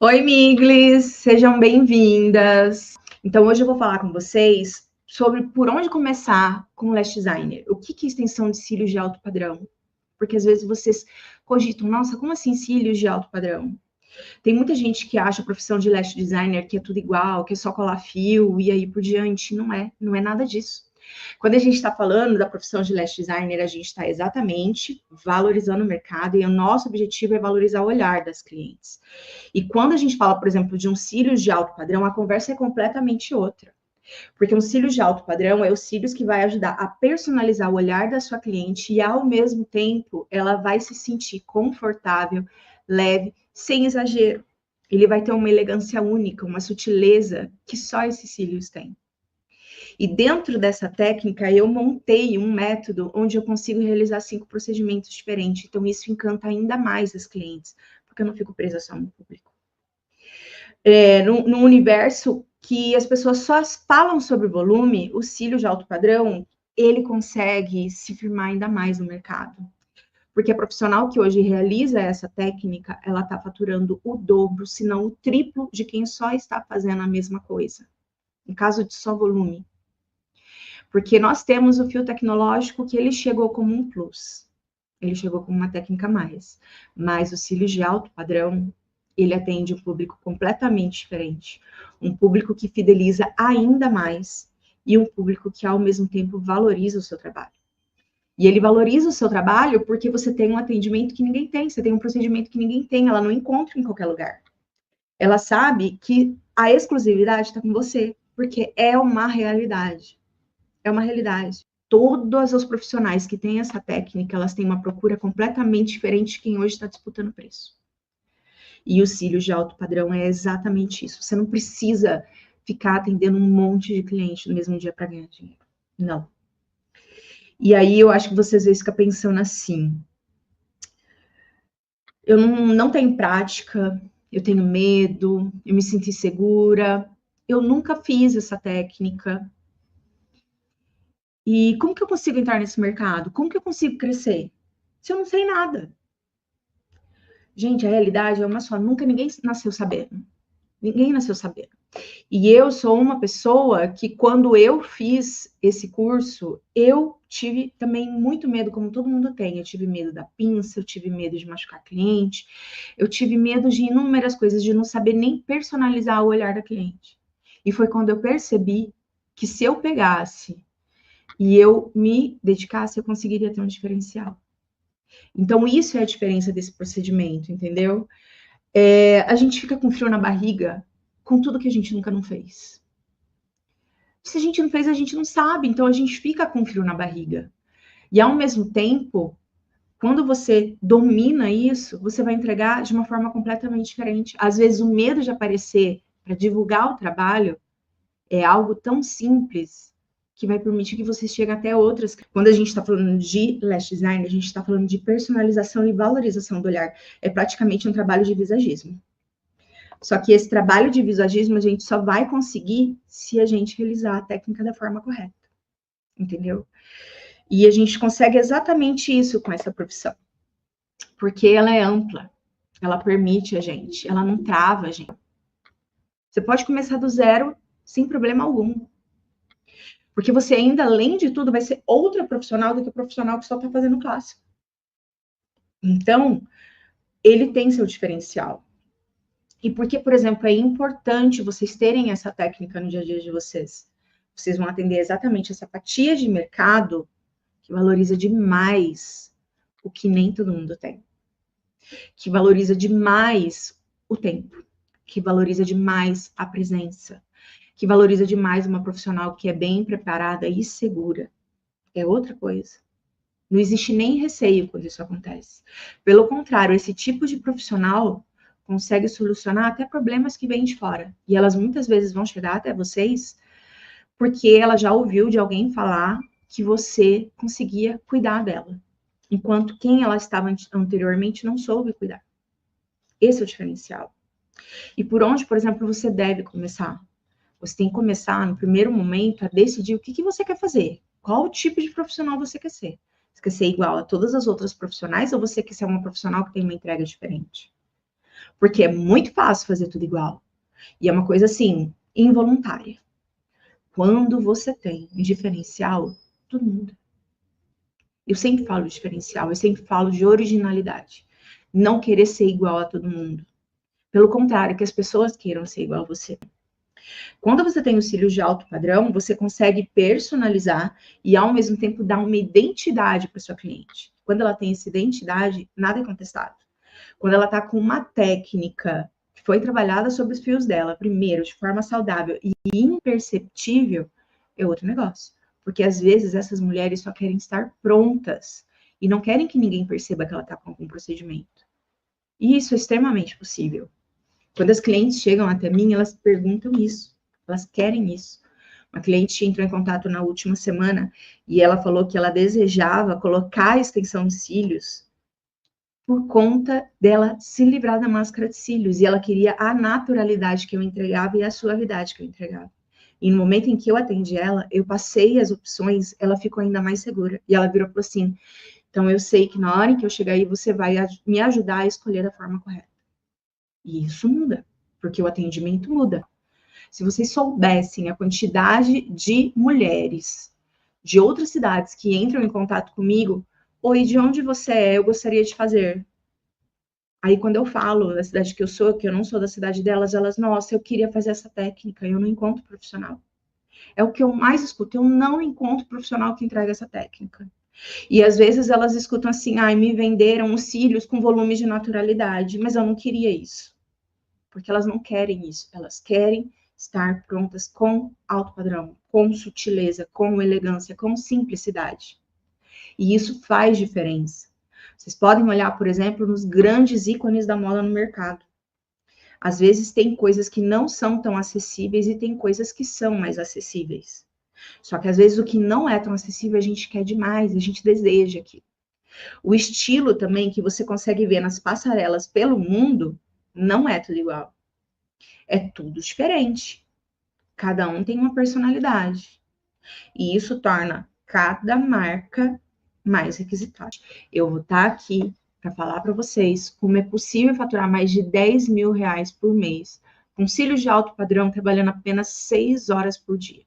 Oi, Miglis, sejam bem-vindas. Então, hoje eu vou falar com vocês sobre por onde começar com o Lash Designer. O que é extensão de cílios de alto padrão? Porque às vezes vocês cogitam, nossa, como assim cílios de alto padrão? Tem muita gente que acha a profissão de Lash Designer que é tudo igual, que é só colar fio e aí por diante. Não é nada disso. Quando a gente está falando da profissão de Lash Designer, a gente está exatamente valorizando o mercado e o nosso objetivo é valorizar o olhar das clientes. E quando a gente fala, por exemplo, de um cílios de alto padrão, a conversa é completamente outra. Porque um cílios de alto padrão é o cílios que vai ajudar a personalizar o olhar da sua cliente e, ao mesmo tempo, ela vai se sentir confortável, leve, sem exagero. Ele vai ter uma elegância única, uma sutileza que só esses cílios têm. E dentro dessa técnica, eu montei um método onde eu consigo realizar 5 procedimentos diferentes. Então, isso encanta ainda mais as clientes, porque eu não fico presa só no público. Num universo que as pessoas só falam sobre volume, o cílio de alto padrão, ele consegue se firmar ainda mais no mercado. Porque a profissional que hoje realiza essa técnica, ela está faturando o dobro, se não o triplo de quem só está fazendo a mesma coisa. Em caso de só volume. Porque nós temos o fio tecnológico que ele chegou como um plus. Ele chegou como uma técnica a mais. Mas o cílios de alto padrão, ele atende um público completamente diferente. Um público que fideliza ainda mais e um público que, ao mesmo tempo, valoriza o seu trabalho. E ele valoriza o seu trabalho porque você tem um atendimento que ninguém tem, você tem um procedimento que ninguém tem, ela não encontra em qualquer lugar. Ela sabe que a exclusividade está com você, porque é uma realidade. É uma realidade. Todos os profissionais que têm essa técnica, elas têm uma procura completamente diferente de quem hoje está disputando preço. E os cílios de alto padrão é exatamente isso. Você não precisa ficar atendendo um monte de cliente no mesmo dia para ganhar dinheiro. Não. E aí eu acho que você às vezes fica pensando assim, eu não tenho prática, eu tenho medo, eu me sinto insegura, eu nunca fiz essa técnica. E como que eu consigo entrar nesse mercado? Como que eu consigo crescer? Se eu não sei nada. Gente, a realidade é uma só. Nunca ninguém nasceu sabendo. Ninguém nasceu sabendo. E eu sou uma pessoa que, quando eu fiz esse curso, eu tive também muito medo, como todo mundo tem. Eu tive medo da pinça, eu tive medo de machucar cliente, eu tive medo de inúmeras coisas, de não saber nem personalizar o olhar da cliente. E foi quando eu percebi que, se eu pegasse e eu me dedicasse, eu conseguiria ter um diferencial. Então, isso é a diferença desse procedimento, entendeu? A gente fica com frio na barriga com tudo que a gente nunca não fez. Se a gente não fez, a gente não sabe, então a gente fica com frio na barriga. E, ao mesmo tempo, quando você domina isso, você vai entregar de uma forma completamente diferente. Às vezes, o medo de aparecer para divulgar o trabalho é algo tão simples que vai permitir que você chegue até outras. Quando a gente está falando de lash design, a gente está falando de personalização e valorização do olhar. É praticamente um trabalho de visagismo. Só que esse trabalho de visagismo a gente só vai conseguir se a gente realizar a técnica da forma correta. Entendeu? E a gente consegue exatamente isso com essa profissão. Porque ela é ampla. Ela permite a gente. Ela não trava a gente. Você pode começar do zero sem problema algum. Porque você ainda, além de tudo, vai ser outra profissional do que o profissional que só está fazendo clássico. Então, ele tem seu diferencial. E por que, por exemplo, é importante vocês terem essa técnica no dia a dia de vocês? Vocês vão atender exatamente essa fatia de mercado que valoriza demais o que nem todo mundo tem. Que valoriza demais o tempo. Que valoriza demais a presença. Que valoriza demais uma profissional que é bem preparada e segura. É outra coisa. Não existe nem receio quando isso acontece. Pelo contrário, esse tipo de profissional consegue solucionar até problemas que vêm de fora. E elas muitas vezes vão chegar até vocês porque ela já ouviu de alguém falar que você conseguia cuidar dela, enquanto quem ela estava anteriormente não soube cuidar. Esse é o diferencial. E por onde, por exemplo, você deve começar? Você tem que começar, no primeiro momento, a decidir o que você quer fazer. Qual o tipo de profissional você quer ser? Você quer ser igual a todas as outras profissionais ou você quer ser uma profissional que tem uma entrega diferente? Porque é muito fácil fazer tudo igual. E é uma coisa assim, involuntária. Quando você tem um diferencial, tudo muda. Eu sempre falo de diferencial, eu sempre falo de originalidade. Não querer ser igual a todo mundo. Pelo contrário, que as pessoas queiram ser igual a você. Quando você tem os cílios de alto padrão, você consegue personalizar e, ao mesmo tempo, dar uma identidade para sua cliente. Quando ela tem essa identidade, nada é contestado. Quando ela está com uma técnica que foi trabalhada sobre os fios dela, primeiro, de forma saudável e imperceptível, é outro negócio. Porque, às vezes, essas mulheres só querem estar prontas e não querem que ninguém perceba que ela está com algum procedimento. E isso é extremamente possível. Quando as clientes chegam até mim, elas perguntam isso. Elas querem isso. Uma cliente entrou em contato na última semana e ela falou que ela desejava colocar a extensão de cílios por conta dela se livrar da máscara de cílios. E ela queria a naturalidade que eu entregava e a suavidade que eu entregava. E no momento em que eu atendi ela, eu passei as opções, ela ficou ainda mais segura. E ela virou e falou assim, então eu sei que na hora em que eu chegar aí, você vai me ajudar a escolher da forma correta. E isso muda, porque o atendimento muda. Se vocês soubessem a quantidade de mulheres de outras cidades que entram em contato comigo, oi, de onde você é? Eu gostaria de fazer. Aí, quando eu falo da cidade que eu sou, que eu não sou da cidade delas, elas, nossa, eu queria fazer essa técnica, eu não encontro profissional. É o que eu mais escuto, eu não encontro profissional que entrega essa técnica. E às vezes elas escutam assim, ai, me venderam os cílios com volume de naturalidade, mas eu não queria isso. Porque elas não querem isso, elas querem estar prontas com alto padrão, com sutileza, com elegância, com simplicidade. E isso faz diferença. Vocês podem olhar, por exemplo, nos grandes ícones da moda no mercado. Às vezes tem coisas que não são tão acessíveis e tem coisas que são mais acessíveis. Só que às vezes o que não é tão acessível a gente quer demais, a gente deseja aqui. O estilo também que você consegue ver nas passarelas pelo mundo não é tudo igual. É tudo diferente. Cada um tem uma personalidade. E isso torna cada marca mais requisitada. Eu vou estar aqui para falar para vocês como é possível faturar mais de 10 mil reais por mês com cílios de alto padrão, trabalhando apenas 6 horas por dia.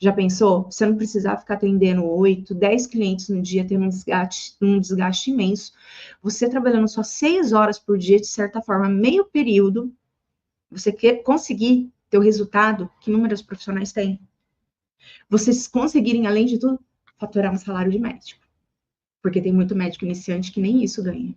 Já pensou? Você não precisar ficar atendendo 8, 10 clientes no dia, tendo um desgaste imenso. Você trabalhando só 6 horas por dia, de certa forma, meio período, você quer conseguir ter o resultado que inúmeros profissionais têm. Vocês conseguirem, além de tudo, faturar um salário de médico. Porque tem muito médico iniciante que nem isso ganha.